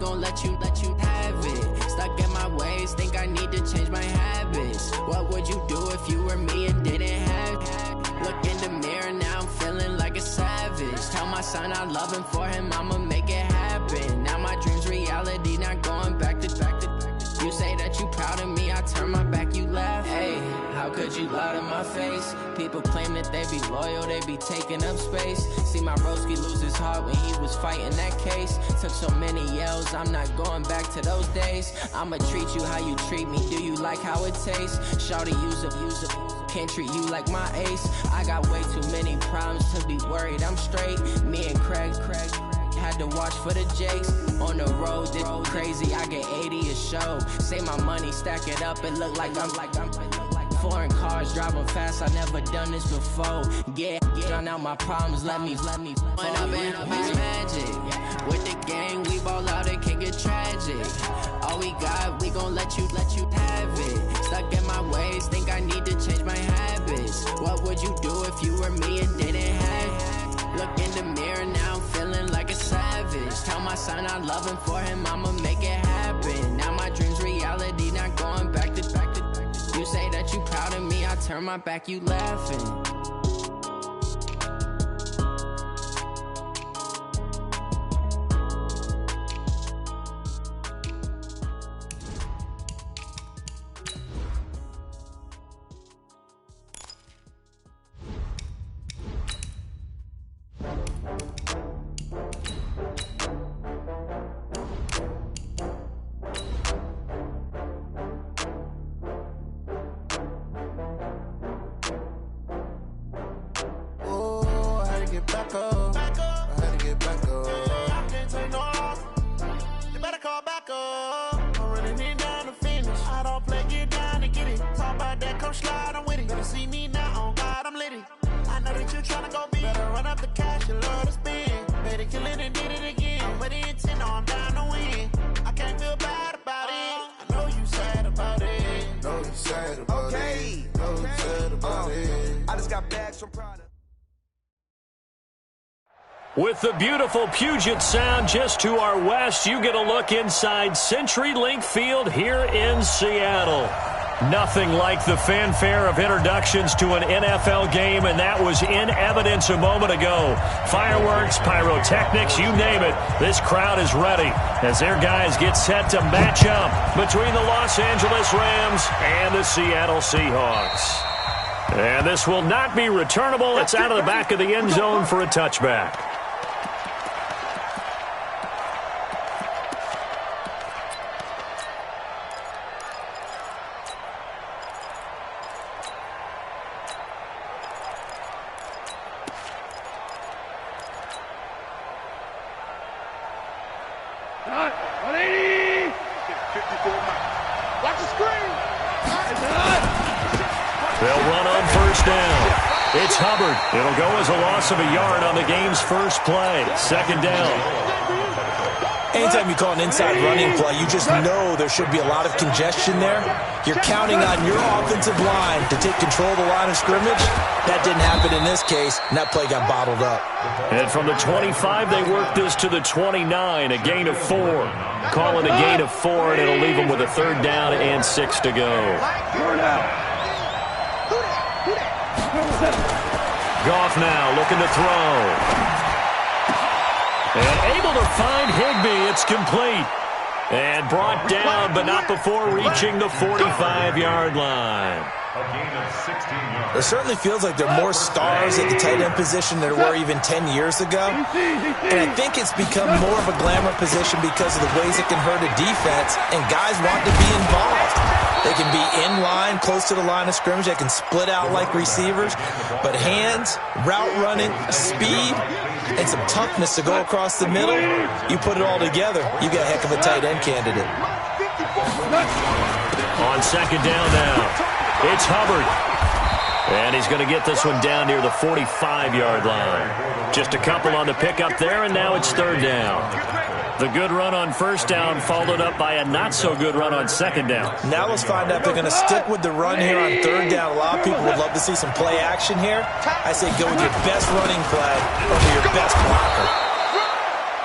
gon' let you have it. Stuck in my ways, think I need to change my habits. What would you do if you were me and didn't have it? Look in the mirror, now I'm feeling like a savage. Tell my son I love him, for him I'ma make it happen. Now my dream's reality, not going back to. You say that you proud of me, I turn my back, you laugh. Hey, how could you lie to my face? People claim that they be loyal, they be taking up space. See my broski lose his heart when he was fighting that case. Took so many yells, I'm not going back to those days. I'ma treat you how you treat me, do you like how it tastes? Shawty, use up, can't treat you like my ace. I got way too many problems to be worried, I'm straight. Me and Craig had to watch for the Jakes. On the road, this crazy, I get 80 a show. Say my money, stack it up, it look like I'm foreign cars, driving fast, I never done this before. Yeah, drown out my problems, let me When up and up is magic. With the gang, we ball out, it can get tragic. All we got, we gon' let you have it. Stuck in my ways, think I need to change my habits. What would you do if you were me and didn't have it? Look in the mirror, now I'm feeling like a savage. Tell my son I love him, for him I'ma make it happen. Now my dream's reality, not going back to. You say that you proud of me, I turn my back, you laughing. With the beautiful Puget Sound just to our west, you get a look inside CenturyLink Field here in Seattle. Nothing like the fanfare of introductions to an NFL game, and that was in evidence a moment ago. Fireworks, pyrotechnics, you name it. This crowd is ready as their guys get set to match up between the Los Angeles Rams and the Seattle Seahawks. And this will not be returnable. It's out of the back of the end zone for a touchback. It'll go as a loss of a yard on the game's first play. Second down. Anytime you call an inside running play, you just know there should be a lot of congestion there. You're counting on your offensive line to take control of the line of scrimmage. That didn't happen in this case, and that play got bottled up. And from the 25, they work this to the 29, a gain of 4. Call it a gain of 4, and it'll leave them with a third down and 6 to go. Goff now looking to throw. And able to find Higbee. It's complete. And brought down, but not before reaching the 45-yard line. It certainly feels like there are more stars at the tight end position than there were even 10 years ago. And I think it's become more of a glamour position because of the ways it can hurt a defense, and guys want to be involved. They can be in line, close to the line of scrimmage. They can split out like receivers. But hands, route running, speed, and some toughness to go across the middle, you put it all together, you got a heck of a tight end candidate. On second down now. It's Hubbard. And he's going to get this one down near the 45-yard line. Just a couple on the pickup there, and now it's third down. The good run on first down followed up by a not-so-good run on second down. Now let's find out if they're going to stick with the run here on third down. A lot of people would love to see some play action here. I say go with your best running play over your best blocker.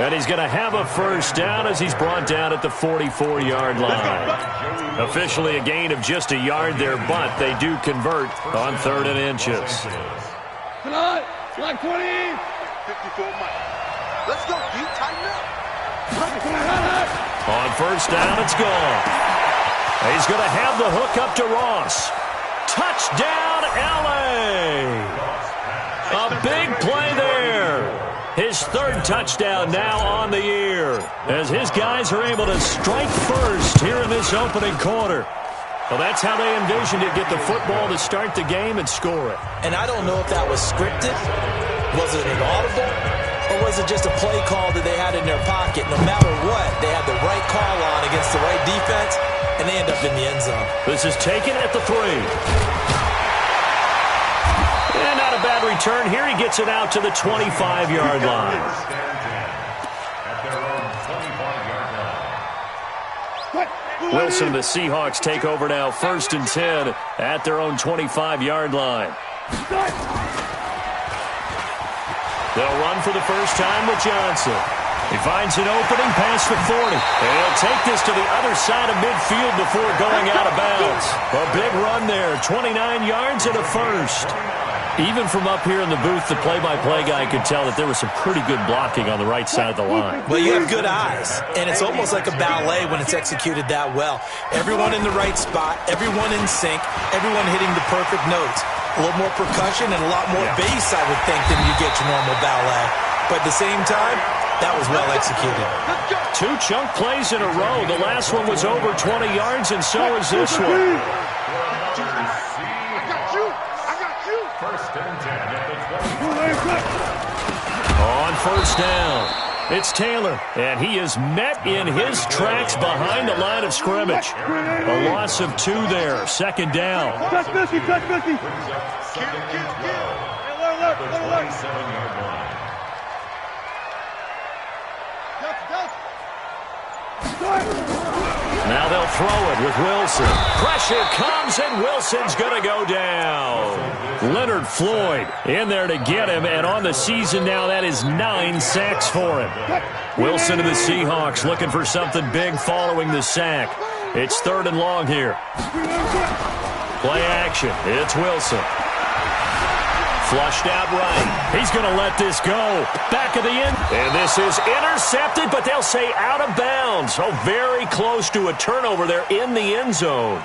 And he's going to have a first down as he's brought down at the 44-yard line. Officially a gain of just a yard there, but they do convert on 3rd and inches. Come on, like 20. 54 Mike. Let's go, D. Tighten up. On first down, it's gone. He's going to have the hook up to Ross. Touchdown, L.A. A big play there. His 3rd touchdown now on the year as his guys are able to strike first here in this opening quarter. Well, that's how they envisioned it, get the football to start the game and score it. And I don't know if that was scripted. Was it an audible? Or was it just a play call that they had in their pocket? No matter what, they had the right call on against the right defense, and they end up in the end zone. This is taken at the 3. And not a bad return here. He gets it out to the 25-yard line. Wilson and the Seahawks take over now, 1st and 10 at their own 25-yard line. They'll run for the first time with Johnson. He finds an opening past the 40. And he'll take this to the other side of midfield before going out of bounds. A big run there, 29 yards and a first. Even from up here in the booth, the play-by-play guy could tell that there was some pretty good blocking on the right side of the line. Well, you have good eyes, and it's almost like a ballet when it's executed that well. Everyone in the right spot, everyone in sync, everyone hitting the perfect notes. A little more percussion and a lot more bass, I would think, than you get your normal ballet. But at the same time, that was well executed. 2 chunk plays in a row. The last one was over 20 yards, and so is this one. On first down, it's Taylor, and he is met in his tracks behind the line of scrimmage. A loss of 2 there, 2nd down. Touch Missy, touch Missy. Now they'll throw it with Wilson. Pressure comes, and Wilson's going to go down. Leonard Floyd in there to get him, and on the season now, that is 9 sacks for him. Wilson and the Seahawks looking for something big following the sack. It's 3rd and long here. Play action. It's Wilson. Flushed out right. He's going to let this go. Back of the end. And this is intercepted, but they'll say out of bounds. Oh, very close to a turnover there in the end zone.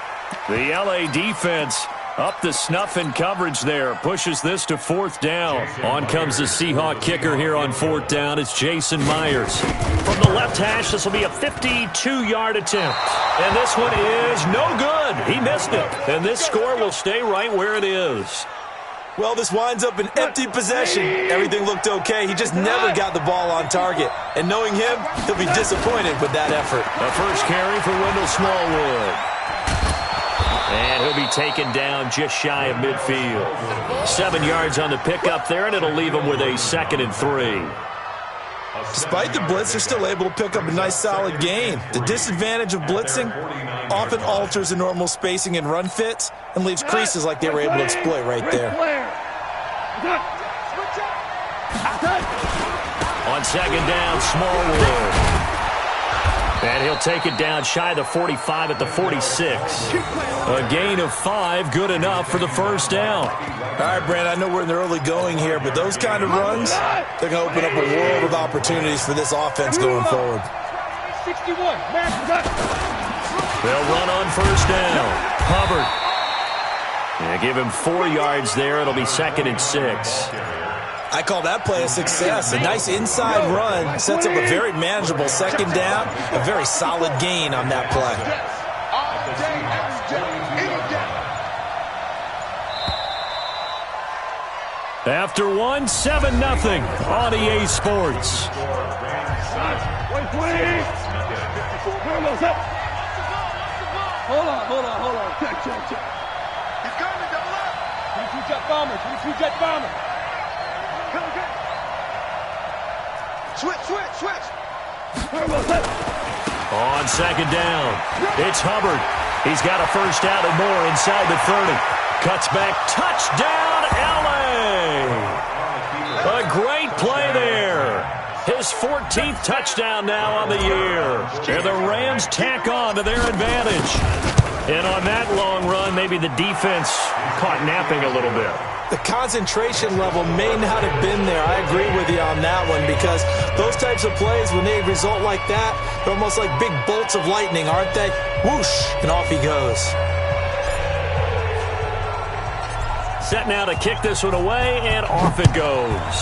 The L.A. defense up the snuff in coverage there. Pushes this to 4th down. On comes the Seahawk kicker here on 4th down. It's Jason Myers. From the left hash, this will be a 52-yard attempt. And this one is no good. He missed it. And this score will stay right where it is. Well, this winds up an empty possession. Everything looked okay. He just never got the ball on target. And knowing him, he'll be disappointed with that effort. A first carry for Wendell Smallwood. And he'll be taken down just shy of midfield. 7 yards on the pickup there, and it'll leave him with a 2nd and 3. Despite the blitz, they're still able to pick up a nice solid gain. The disadvantage of blitzing often alters the normal spacing and run fits and leaves creases like they were able to exploit right there. On 2nd down, Smallwood. And he'll take it down shy of the 45 at the 46. A gain of 5, good enough for the first down. All right, Brand, I know we're in the early going here, but those kind of runs, they're going to open up a world of opportunities for this offense going forward. 61. They'll run on first down. Hubbard. Yeah, give him 4 yards there. It'll be 2nd and 6. I call that play a success. A nice inside run sets up a very manageable 2nd down. A very solid gain on that play. After 1, 7-0 on EA Sports. Hold on. Check. He's coming, double up. 22 jet bomber, 22 jet bomber. Okay. Switch. On 2nd down, it's Hubbard. He's got a first down and more inside the 30. Cuts back, touchdown, L.A. A great play there. His 14th touchdown now on the year. And the Rams tack on to their advantage. And on that long run, maybe the defense caught napping a little bit. The concentration level may not have been there. I agree with you on that one, because those types of plays, when they result like that, they're almost like big bolts of lightning, aren't they? Whoosh, and off he goes. Set now to kick this one away, and off it goes.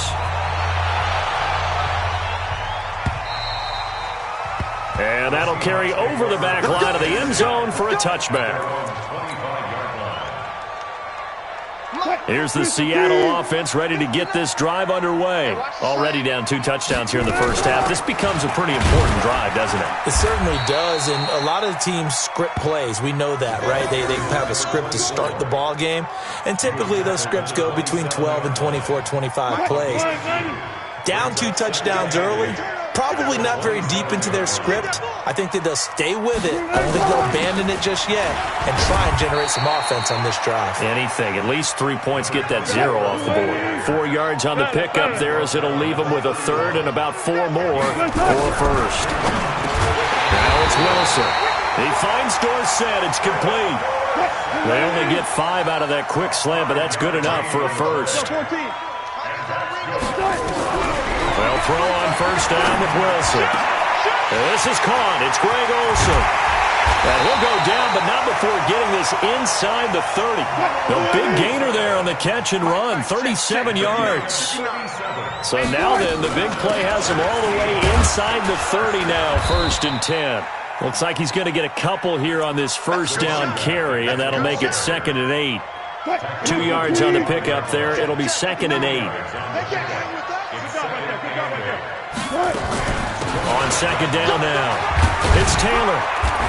And that'll carry over the back line of the end zone for a touchback. Here's the Seattle offense ready to get this drive underway. Already down 2 touchdowns here in the first half. This becomes a pretty important drive, doesn't it? It certainly does, and a lot of teams script plays. We know that, right? They have a script to start the ball game, and typically those scripts go between 12 and 24, 25 plays. Down 2 touchdowns early, probably not very deep into their script. I think that they'll stay with it. I don't think they'll abandon it just yet and try and generate some offense on this drive. Anything. At least 3 points, get that 0 off the board. 4 yards on the pickup there as it'll leave them with a third and about 4 more for a first. Now it's Wilson. He finds Dorsett. It's complete. They only get 5 out of that quick slant, but that's good enough for a first. They'll throw on first down with Wilson. This is caught. It's Greg Olsen. And he'll go down, but not before getting this inside the 30. The big gainer there on the catch and run, 37 yards. So now then, the big play has him all the way inside the 30 now, 1st and 10. Looks like he's going to get a couple here on this first down carry, and that'll make it 2nd and 8. 2 yards on the pickup there. It'll be 2nd and 8. On 2nd down now, it's Taylor.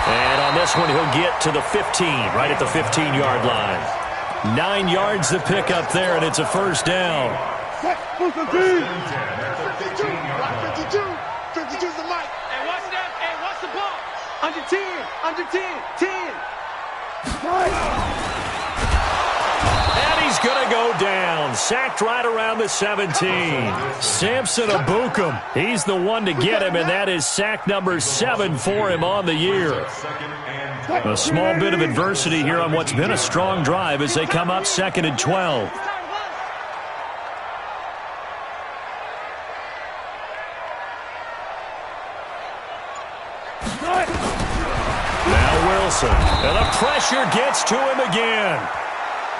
And on this one, he'll get to the 15, right at the 15-yard line. 9 yards the pickup there, and it's a first down. 52's the mic. Hey, watch that. Hey, watch the ball. Under 10. Under 10. 10. And he's going to go down. Sacked right around the 17. Samson Ebukam. He's the one to get him, and that is sack number 7 for him on the year. A small bit of adversity here on what's been a strong drive as they come up 2nd and 12. Now Wilson. And the pressure gets to him again.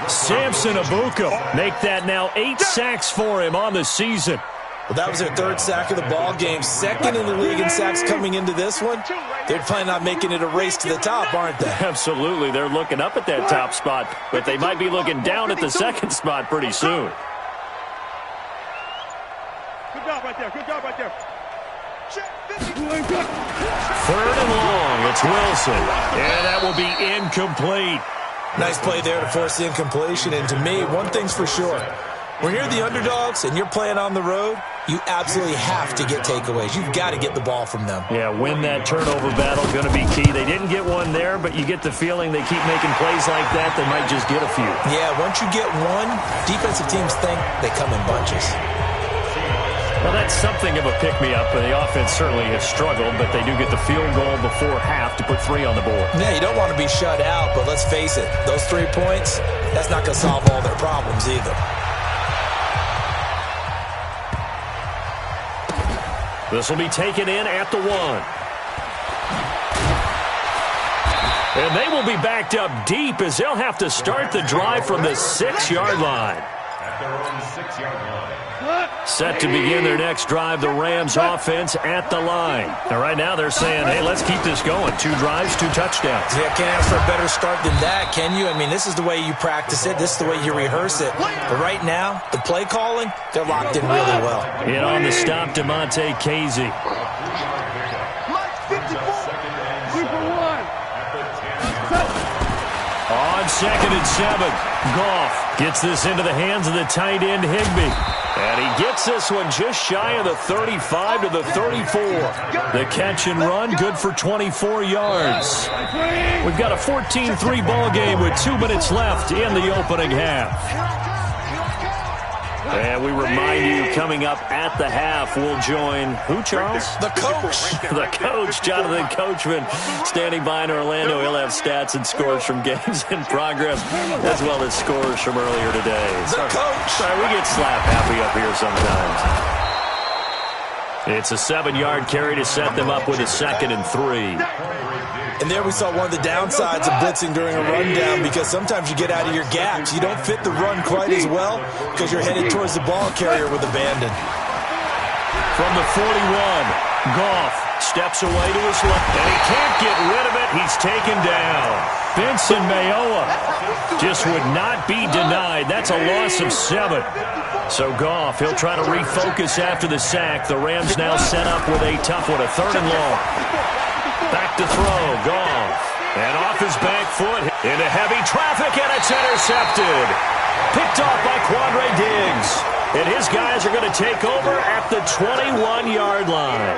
Samson Ebukam make that now 8 sacks for him on the season. Well, that was their 3rd sack of the ball game. 2nd in the league in sacks coming into this one. They're planning on making it a race to the top, aren't they? Absolutely. They're looking up at that top spot, but they might be looking down at the 2nd spot pretty soon. Good job right there. Good job right there. 3rd and long. It's Wilson. And that will be incomplete. Nice play there to force the incompletion. And to me, one thing's for sure. When you're the underdogs and you're playing on the road, you absolutely have to get takeaways. You've got to get the ball from them. Yeah, win that turnover battle, going to be key. They didn't get one there, but you get the feeling they keep making plays like that, they might just get a few. Yeah, once you get one, defensive teams think they come in bunches. Well, that's something of a pick-me-up, and the offense certainly has struggled, but they do get the field goal before half to put 3 on the board. Yeah, you don't want to be shut out, but let's face it, those 3 points, that's not going to solve all their problems either. This will be taken in at the 1. And they will be backed up deep as they'll have to start the drive from the 6-yard line. At their own 6-yard line. Set to begin their next drive, the Rams offense at the line. Now, right now they're saying, hey, let's keep this going. 2 drives, 2 touchdowns. Yeah, can't ask for a better start than that, can you? I mean, this is the way you practice it. This is the way you rehearse it. But right now, the play calling, they're locked in really well. In on the stop, DeMonte Casey. On 2nd and 7, Goff gets this into the hands of the tight end Higbee. And he gets this one just shy of the 35 to the 34. The catch and run, good for 24 yards. We've got a 14-3 ball game with 2 minutes left in the opening half. And we remind you, coming up at the half, we'll join who, Charles? The coach. The coach, Jonathan Coachman, standing by in Orlando. He'll have stats and scores from games in progress, as well as scores from earlier today. The coach. Sorry, we get slap happy up here sometimes. It's a 7-yard carry to set them up with a 2nd and 3. And there we saw one of the downsides of blitzing during a rundown, because sometimes you get out of your gaps. You don't fit the run quite as well because you're headed towards the ball carrier with abandon. From the 41, Goff steps away to his left, and he can't get rid of it. He's taken down. Vincent Mayowa just would not be denied. That's a loss of 7. So Goff, he'll try to refocus after the sack. The Rams now set up with a tough one, a 3rd and long. Back to throw, Goff. And off his back foot into heavy traffic, and it's intercepted. Picked off by Quandre Diggs. And his guys are going to take over at the 21-yard line.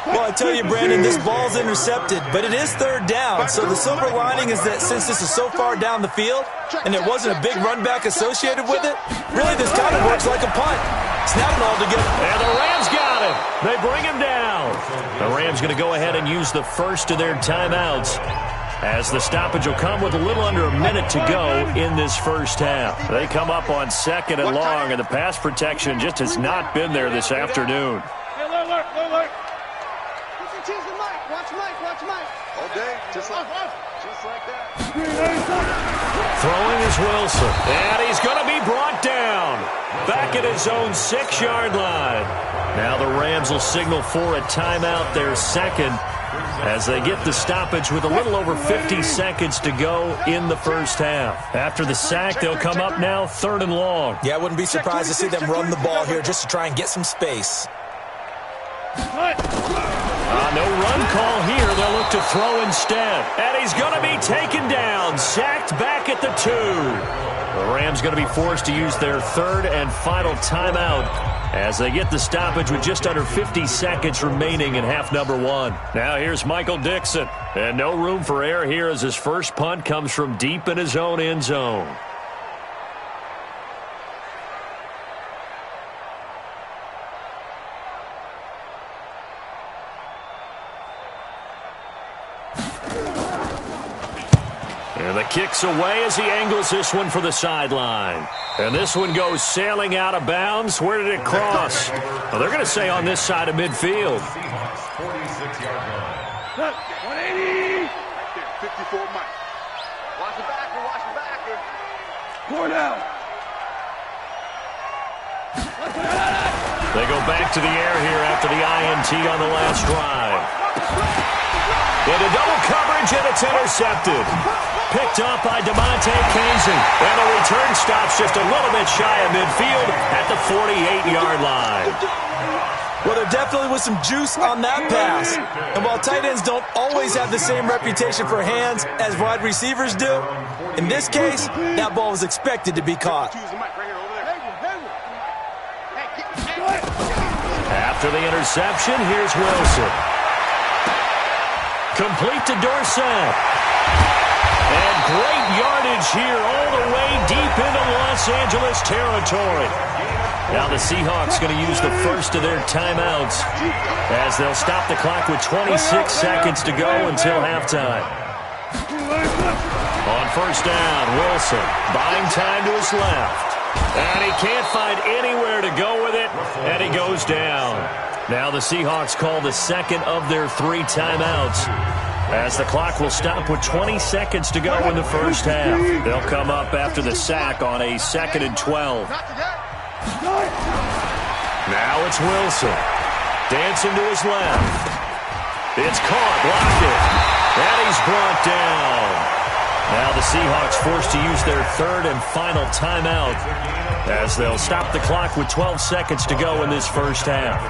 Well, I tell you, Brandon, this ball's intercepted, but it is 3rd down. So the silver lining is that since this is so far down the field and there wasn't a big run back associated with it, really this kind of works like a punt. Snap it all together. And the Rams got him. They bring him down. The Rams going to go ahead and use the first of their timeouts, as the stoppage will come with a little under a minute to go in this first half. They come up on 2nd and long, and the pass protection just has not been there this afternoon. All day, just like that. Throwing is Wilson, and he's going to be brought down. Back at his own 6-yard line. Now the Rams will signal for a timeout, their 2nd, as they get the stoppage with a little over 50 seconds to go in the first half. After the sack, they'll come up now 3rd and long. Yeah, I wouldn't be surprised to see them run the ball here just to try and get some space. No run call here. They'll look to throw instead. And he's going to be taken down. Sacked back at the 2. The Rams going to be forced to use their 3rd and final timeout as they get the stoppage with just under 50 seconds remaining in half number 1. Now here's Michael Dixon. And no room for error here as his first punt comes from deep in his own end zone. And the kick's away as he angles this one for the sideline. And this one goes sailing out of bounds. Where did it cross? Well, they're going to say on this side of midfield. 180. 54 Mike. Watch the backer, watch the backer. Four down. They go back to the air here after the INT on the last drive. Into double coverage, and it's intercepted. Picked up by DeMonte Casey. And the return stops just a little bit shy of midfield at the 48-yard line. Well, there definitely was some juice on that pass. And while tight ends don't always have the same reputation for hands as wide receivers do, in this case, that ball was expected to be caught. After the interception, here's Wilson. Complete to Dorsett. And great yardage here all the way deep into Los Angeles territory. Now the Seahawks going to use the first of their timeouts as they'll stop the clock with 26 seconds to go until halftime. On first down, Wilson buying time to his left. And he can't find anywhere to go with it, and he goes down. Now the Seahawks call the second of their 3 timeouts as the clock will stop with 20 seconds to go in the first half. They'll come up after the sack on a 2nd and 12. Now it's Wilson. Dancing to his left. It's caught, blocked it. And he's brought down. Now the Seahawks forced to use their 3rd and final timeout as they'll stop the clock with 12 seconds to go in this first half.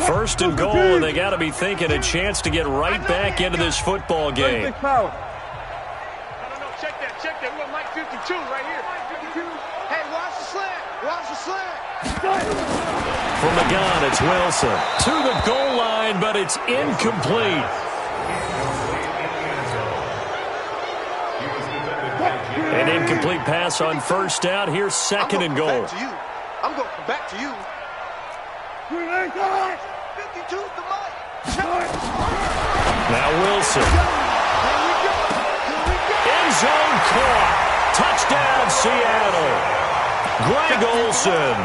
First and goal, and they got to be thinking a chance to get right back into this football game. No, check that. We got Mike 52 right here. 52. Hey, watch the slant. Watch the slant. From the gun, it's Wilson. To the goal line, but it's incomplete. An incomplete pass on first down. Here's second and goal. I'm going to come back to you. 52 to Mike. Now Wilson. End zone caught. Touchdown, Seattle. Greg Olsen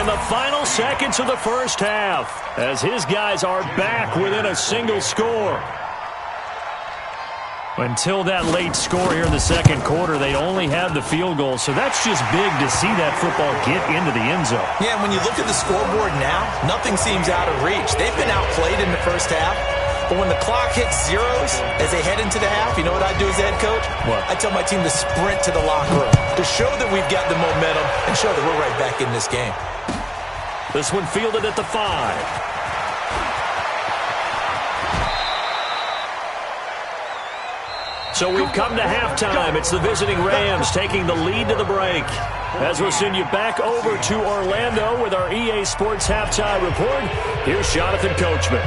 in the final seconds of the first half as his guys are back within a single score. Until that late score here in the second quarter, they only had the field goal, so that's just big to see that football get into the end zone. Yeah, and when you look at the scoreboard now, nothing seems out of reach. They've been outplayed in the first half, but when the clock hits zeros as they head into the half, you know what I do as head coach? What? I tell my team to sprint to the locker room to show that we've got the momentum and show that we're right back in this game. This one fielded at the 5. So we've come to halftime. It's the visiting Rams taking the lead to the break. As we'll send you back over to Orlando with our EA Sports Halftime Report, here's Jonathan Coachman.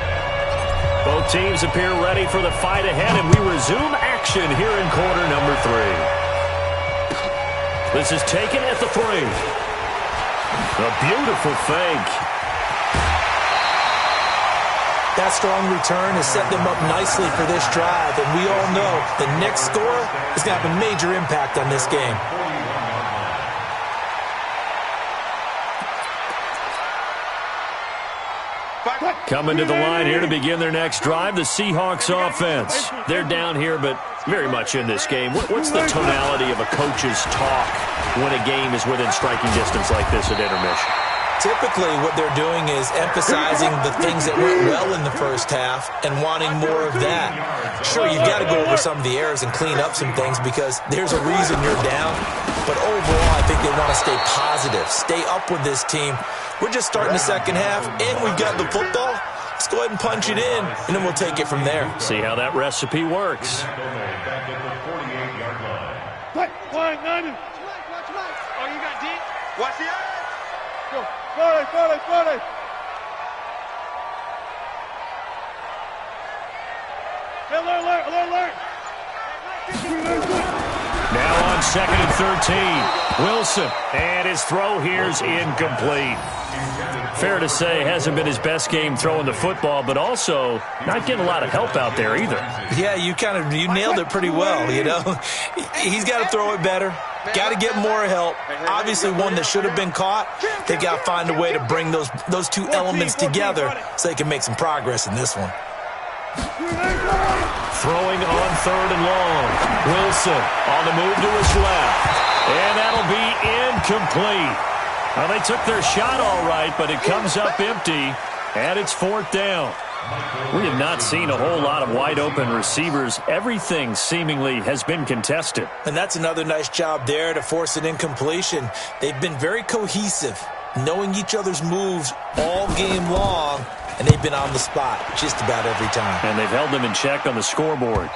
Both teams appear ready for the fight ahead, and we resume action here in quarter number 3. This is taken at the 3. A beautiful fake. That strong return has set them up nicely for this drive, and we all know the next score is going to have a major impact on this game. Coming to the line here to begin their next drive, the Seahawks offense. They're down here, but very much in this game. What's the tonality of a coach's talk when a game is within striking distance like this at intermission? Typically, what they're doing is emphasizing the things that went well in the first half and wanting more of that. Sure, you've got to go over some of the errors and clean up some things because there's a reason you're down. But overall, I think they want to stay positive, stay up with this team. We're just starting the second half, and we've got the football. Let's go ahead and punch it in, and then we'll take it from there. See how that recipe works. Watch Mike. Oh, you got deep? Watch the eye. Go. 40. Alert. Now on second and 13, Wilson, and his throw here's incomplete. Fair to say, hasn't been his best game throwing the football, but also not getting a lot of help out there either. Yeah, you nailed it pretty well, you know. He's got to throw it better. Got to get more help. Obviously, one that should have been caught. They've got to find a way to bring those two elements together so they can make some progress in this one. Throwing on third and long. Wilson on the move to his left. And that'll be incomplete. Well, they took their shot all right, but it comes up empty, and it's fourth down. We have not seen a whole lot of wide-open receivers. Everything seemingly has been contested. And that's another nice job there to force an incompletion. They've been very cohesive, knowing each other's moves all game long, and they've been on the spot just about every time. And they've held them in check on the scoreboard.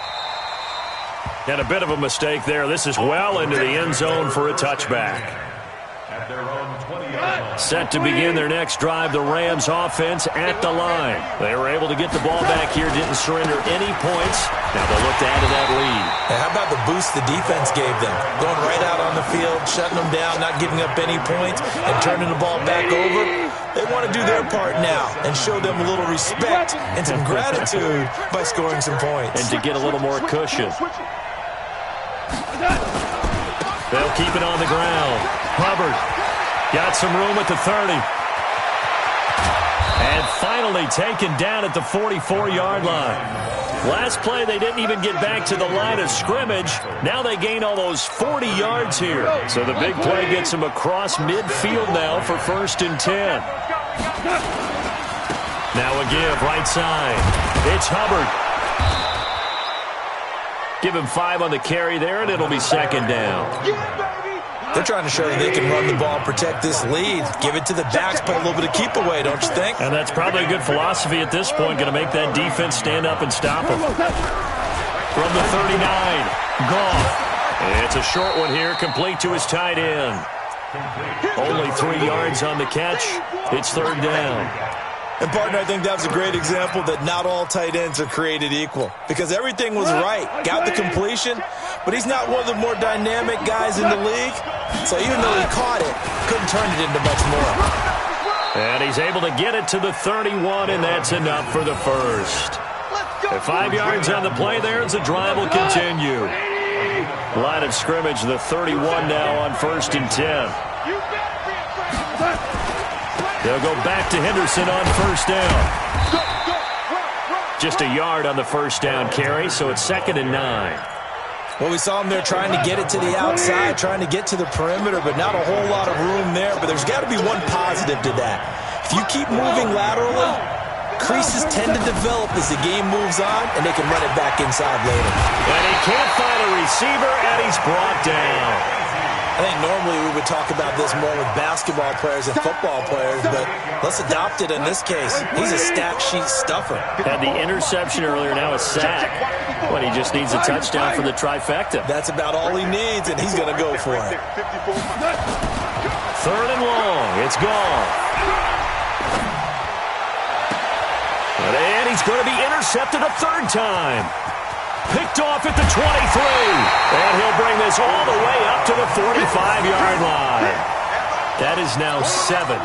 And a bit of a mistake there. This is well into the end zone for a touchback. Set to begin their next drive, the Rams offense at the line. They were able to get the ball back here, didn't surrender any points. Now they'll look to add to that lead. And how about the boost the defense gave them? Going right out on the field, shutting them down, not giving up any points, and turning the ball back over. They want to do their part now and show them a little respect and some gratitude by scoring some points. And to get a little more cushion. They'll keep it on the ground. Hubbard got some room at the 30. And finally taken down at the 44-yard line. Last play, they didn't even get back to the line of scrimmage. Now they gain almost 40 yards here. So the big play gets them across midfield now for 1st and 10. Now a give, right side. It's Hubbard. Give him 5 on the carry there, and it'll be 2nd down. They're trying to show that they can run the ball and protect this lead. Give it to the backs, play a little bit of keep away, don't you think? And that's probably a good philosophy at this point, going to make that defense stand up and stop them. From the 39, Goff. It's a short one here, complete to his tight end. Only 3 yards on the catch. It's 3rd down. And, partner, I think that was a great example that not all tight ends are created equal because everything was right. Got the completion, but he's not one of the more dynamic guys in the league. So even though he caught it, couldn't turn it into much more. And he's able to get it to the 31, and that's enough for the first. At 5 yards on the play there as the drive will continue. Line of scrimmage, the 31 now on 1st and 10. They'll go back to Henderson on 1st down. Just a yard on the 1st down carry, so it's 2nd and 9. Well, we saw him there trying to get it to the outside, trying to get to the perimeter, but not a whole lot of room there. But there's got to be one positive to that. If you keep moving laterally, creases tend to develop as the game moves on, and they can run it back inside later. And he can't find a receiver, and he's brought down. I think normally we would talk about this more with basketball players and football players, but let's adopt it in this case. He's a stat sheet stuffer. Had the interception earlier, now a sack. But he just needs a touchdown for the trifecta. That's about all he needs, and he's going to go for it. 3rd and long. It's gone. And he's going to be intercepted a 3rd time. Picked off at the 23. And he'll bring this all the way up to the 45-yard line. That is now 7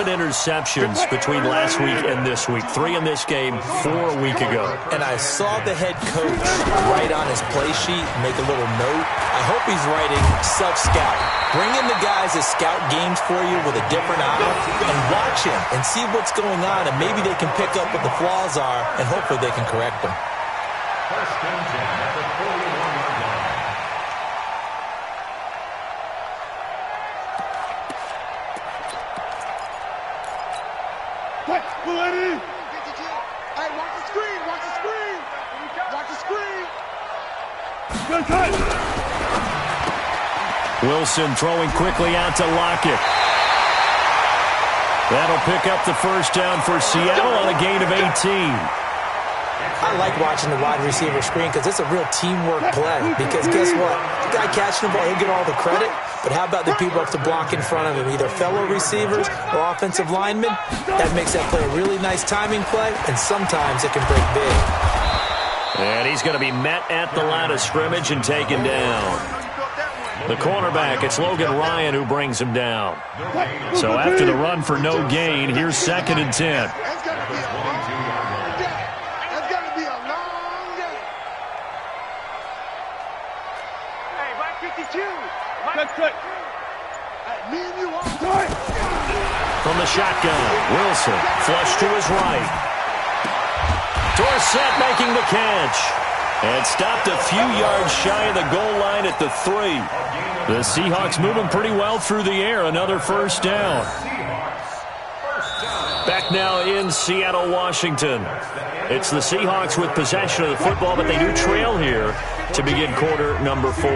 interceptions between last week and this week. 3 in this game, 4 a week ago. And I saw the head coach write on his play sheet, make a little note. I hope he's writing self-scout. Bring in the guys that scout games for you with a different eye and watch him and see what's going on, and maybe they can pick up what the flaws are, and hopefully they can correct them. Hey, watch the screen, watch the screen. Watch the screen. Wilson throwing quickly out to Lockett. That'll pick up the 1st down for Seattle on a gain of 18. I like watching the wide receiver screen because it's a real teamwork play. Because guess what? The guy catching the ball, he'll get all the credit. But how about the people up to block in front of him, either fellow receivers or offensive linemen? That makes that play a really nice timing play, and sometimes it can break big. And he's going to be met at the line of scrimmage and taken down. The cornerback, it's Logan Ryan who brings him down. So after the run for no gain, here's 2nd and 10. From the shotgun, Wilson flush to his right. Dorsett making the catch. And stopped a few yards shy of the goal line at the 3. The Seahawks moving pretty well through the air. Another 1st down. Back now in Seattle, Washington. It's the Seahawks with possession of the football, but they do trail here to begin quarter number 4.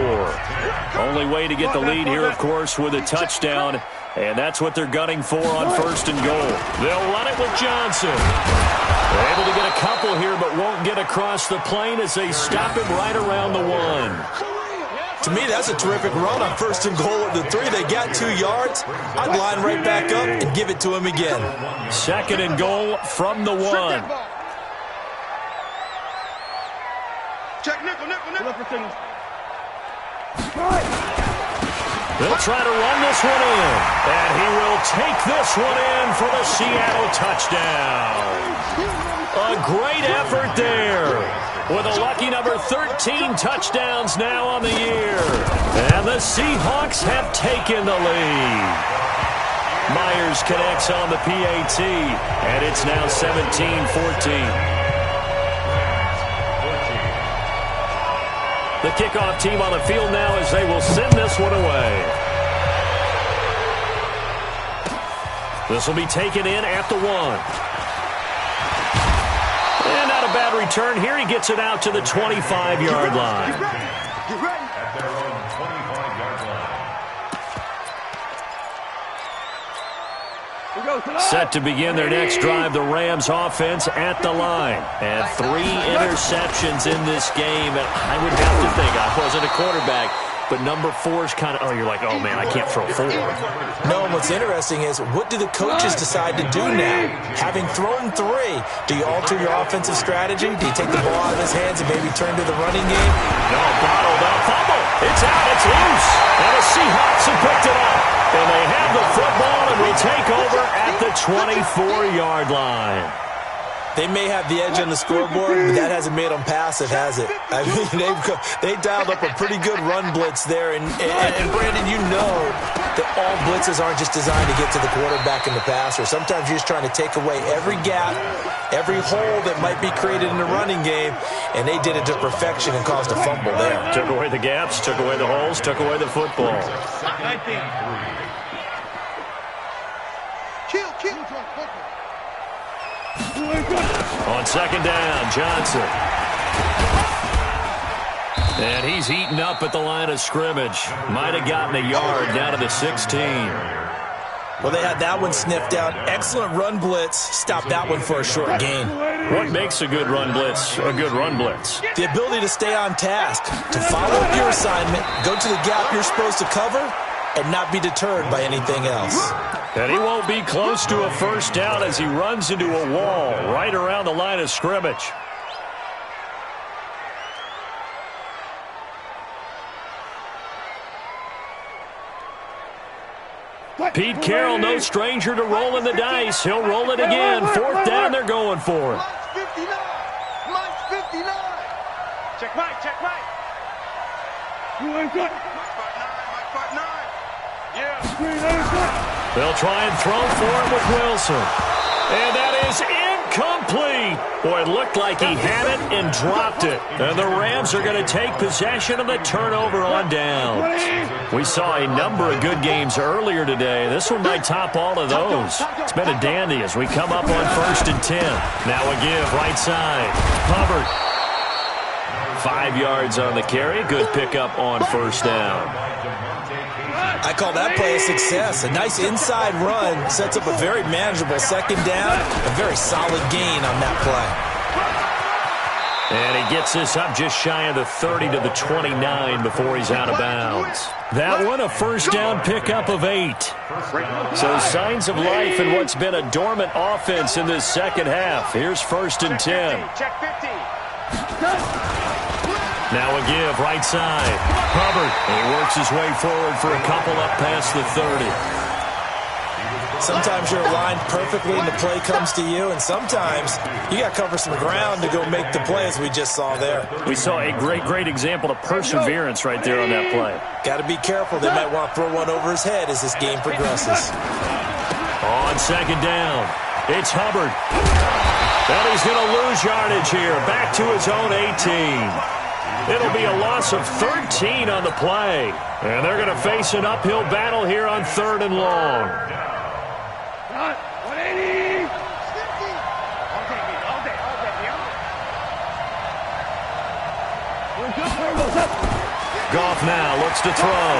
Only way to get the lead here, of course, with a touchdown, and that's what they're gunning for on 1st and goal. They'll run it with Johnson. They're able to get a couple here, but won't get across the plane as they stop him right around the 1. To me, that's a terrific run on 1st and goal at the 3. They got 2 yards. I'd line right back up and give it to him again. 2nd and goal from the 1. Check nickel. They'll try to run this one in. And he will take this one in for the Seattle touchdown. A great effort there. With a lucky number 13 touchdowns now on the year. And the Seahawks have taken the lead. Myers connects on the PAT. And it's now 17-14. The kickoff team on the field now as they will send this one away. This will be taken in at the 1. And not a bad return here. He gets it out to the 25-yard line. Get ready. Set to begin their next drive, the Rams offense at the line. And 3 interceptions in this game. And I would have to think, I wasn't a quarterback, but number 4 is kind of, you're like, oh, man, I can't throw 4. No, and what's interesting is, what do the coaches decide to do now? Having thrown 3, do you alter your offensive strategy? Do you take the ball out of his hands and maybe turn to the running game? No, bottled up, fumble. It's out, it's loose. And the Seahawks have picked it up. And they have the football and will take over at the 24-yard line. They may have the edge on the scoreboard, but that hasn't made them passive, has it? I mean, they dialed up a pretty good run blitz there. And Brandon, you know that all blitzes aren't just designed to get to the quarterback and the passer. Sometimes you're just trying to take away every gap, every hole that might be created in the running game, and they did it to perfection and caused a fumble there. Took away the gaps, took away the holes, took away the football. On second down, Johnson. And he's eaten up at the line of scrimmage. Might have gotten a yard down to the 16. Well, they had that one sniffed out. Excellent run blitz. Stopped that one for a short gain. What makes a good run blitz a good run blitz? The ability to stay on task, to follow up your assignment, go to the gap you're supposed to cover, and not be deterred by anything else. And he won't be close to a first down as he runs into a wall right around the line of scrimmage. Pete Carroll, no stranger to rolling the dice. He'll roll it again. Fourth down, they're going for it. Mike's 59. Mike's 59. Check Mike, check Mike. Mike 59, Mike 59. Yeah. They'll try and throw for it with Wilson. And that is incomplete. Boy, it looked like he had it and dropped it. And the Rams are going to take possession of the turnover on downs. We saw a number of good games earlier today. This one might top all of those. It's been a dandy as we come up on 1st and 10. Now a give, right side. Hubbard. 5 yards on the carry. Good pickup on first down. I call that play a success. A nice inside run sets up a very manageable second down. A very solid gain on that play. And he gets this up just shy of the 30 to the 29 before he's out of bounds. That one, a first down pickup of 8. So signs of life in what's been a dormant offense in this second half. Here's 1st and 10. Check 50. Now a give, right side. Hubbard. And he works his way forward for a couple up past the 30. Sometimes you're aligned perfectly and the play comes to you, and sometimes you got to cover some ground to go make the play, as we just saw there. We saw a great example of perseverance right there on that play. Got to be careful. They might want to throw one over his head as this game progresses. On second down, it's Hubbard. And he's going to lose yardage here. Back to his own 18. It'll be a loss of 13 on the play. And they're going to face an uphill battle here on 3rd and long. 180. Goff now looks to throw.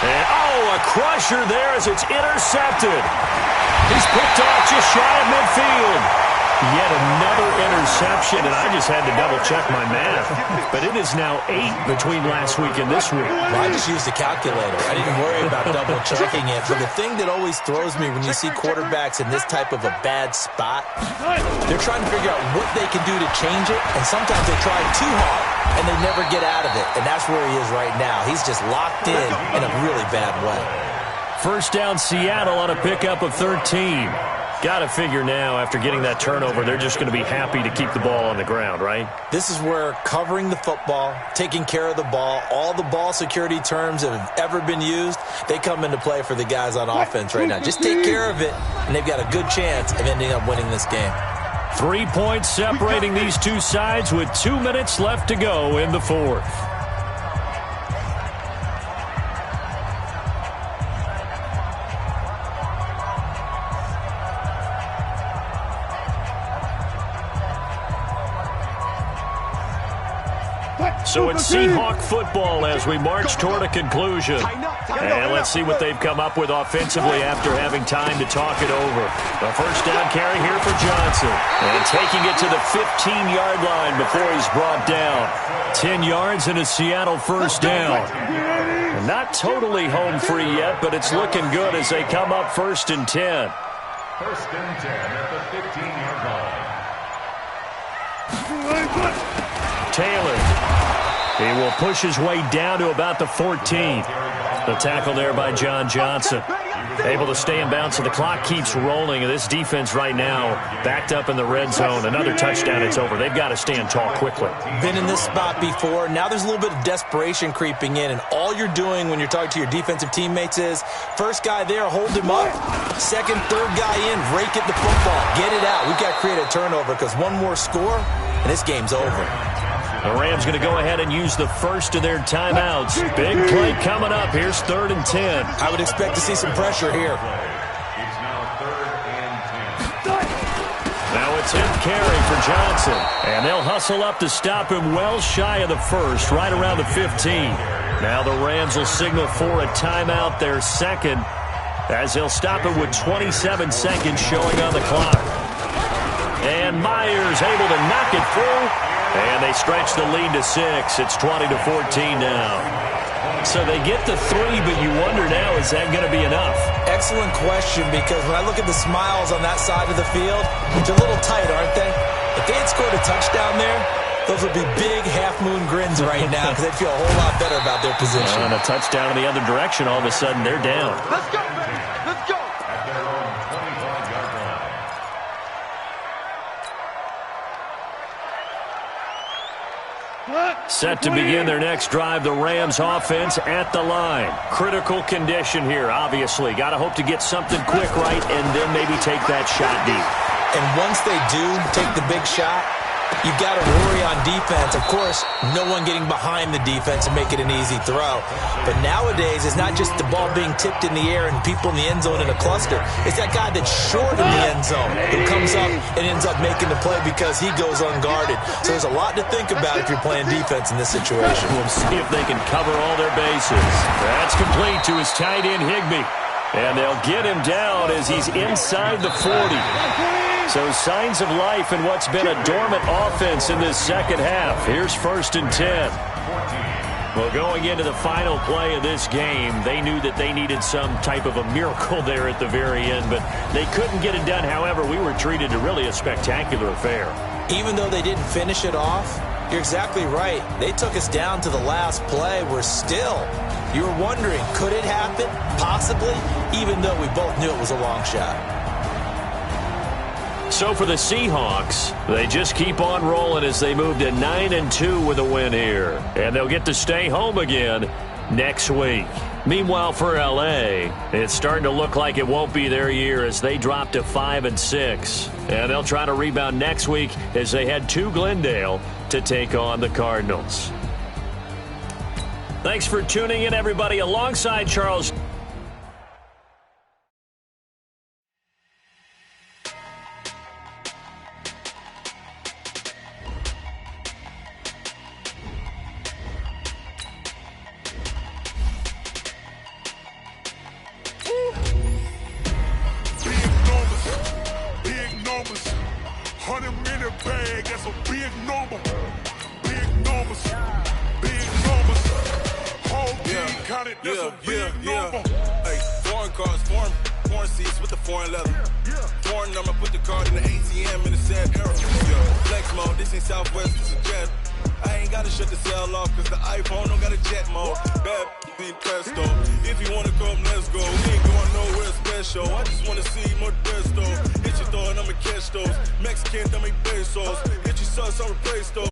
And, a crusher there as it's intercepted. He's picked off just shy of midfield. Yet another interception, and I just had to double-check my math. But it is now 8 between last week and this week. Well, I just used a calculator. I didn't worry about double-checking it. But the thing that always throws me when you see quarterbacks in this type of a bad spot, they're trying to figure out what they can do to change it, and sometimes they try too hard, and they never get out of it. And that's where he is right now. He's just locked in a really bad way. First down, Seattle on a pickup of 13. Got to figure now, after getting that turnover, they're just going to be happy to keep the ball on the ground, right? This is where covering the football, taking care of the ball, all the ball security terms that have ever been used, they come into play for the guys on offense right now. Just take care of it, and they've got a good chance of ending up winning this game. 3 points separating these two sides with 2 minutes left to go in the fourth. So it's Seahawk football as we march toward a conclusion. And let's see what they've come up with offensively after having time to talk it over. A first down carry here for Johnson. And taking it to the 15-yard line before he's brought down. 10 yards and a Seattle first down. And not totally home free yet, but it's looking good as they come up 1st and 10. 1st and 10 at the 15-yard line. Taylor. He will push his way down to about the 14. The tackle there by John Johnson. Able to stay in bounds, so the clock keeps rolling. And this defense right now backed up in the red zone. Another touchdown, it's over. They've got to stand tall quickly. Been in this spot before. Now there's a little bit of desperation creeping in. And all you're doing when you're talking to your defensive teammates is, first guy there, hold him up. Second, third guy in, rake at the football. Get it out. We've got to create a turnover because one more score, and this game's over. The Rams going to go ahead and use the first of their timeouts. Big play coming up. Here's 3rd and 10. I would expect to see some pressure here. It's now 3rd and 10. Now it's 10th carry for Johnson. And they'll hustle up to stop him well shy of the first, right around the 15. Now the Rams will signal for a timeout, their second, as they'll stop it with 27 seconds showing on the clock. And Myers able to knock it through. And they stretch the lead to 6. It's 20-14 now. So they get the 3, but you wonder now, is that going to be enough? Excellent question, because when I look at the smiles on that side of the field, they're a little tight, aren't they? If they had scored a touchdown there, those would be big half-moon grins right now because they'd feel a whole lot better about their position. And a touchdown in the other direction, all of a sudden they're down. Let's go, baby. Let's go. At their own 25-yard line. Set to begin their next drive, the Rams offense at the line. Critical condition here, obviously. Got to hope to get something quick right and then maybe take that shot deep. And once they do take the big shot, you've got to worry on defense. Of course, no one getting behind the defense and make it an easy throw. But nowadays, it's not just the ball being tipped in the air and people in the end zone in a cluster. It's that guy that's short in the end zone who comes up and ends up making the play because he goes unguarded. So there's a lot to think about if you're playing defense in this situation. We'll see if they can cover all their bases. That's complete to his tight end, Higbee. And they'll get him down as he's inside the 40. So signs of life in what's been a dormant offense in this second half. Here's 1st and 10. Well, going into the final play of this game, they knew that they needed some type of a miracle there at the very end, but they couldn't get it done. However, we were treated to really a spectacular affair. Even though they didn't finish it off, you're exactly right. They took us down to the last play. We're still, you were wondering, could it happen? Possibly, even though we both knew it was a long shot. So for the Seahawks, they just keep on rolling as they move to 9-2 with a win here. And they'll get to stay home again next week. Meanwhile, for L.A., it's starting to look like it won't be their year as they drop to 5-6. And they'll try to rebound next week as they head to Glendale to take on the Cardinals. Thanks for tuning in, everybody. Alongside Charles. If you wanna come, let's go. We ain't going nowhere special. I just wanna see more desto. Hit your throw and I'ma catch those. Mexican, dummy pesos. Hit your sauce, I'll replace those.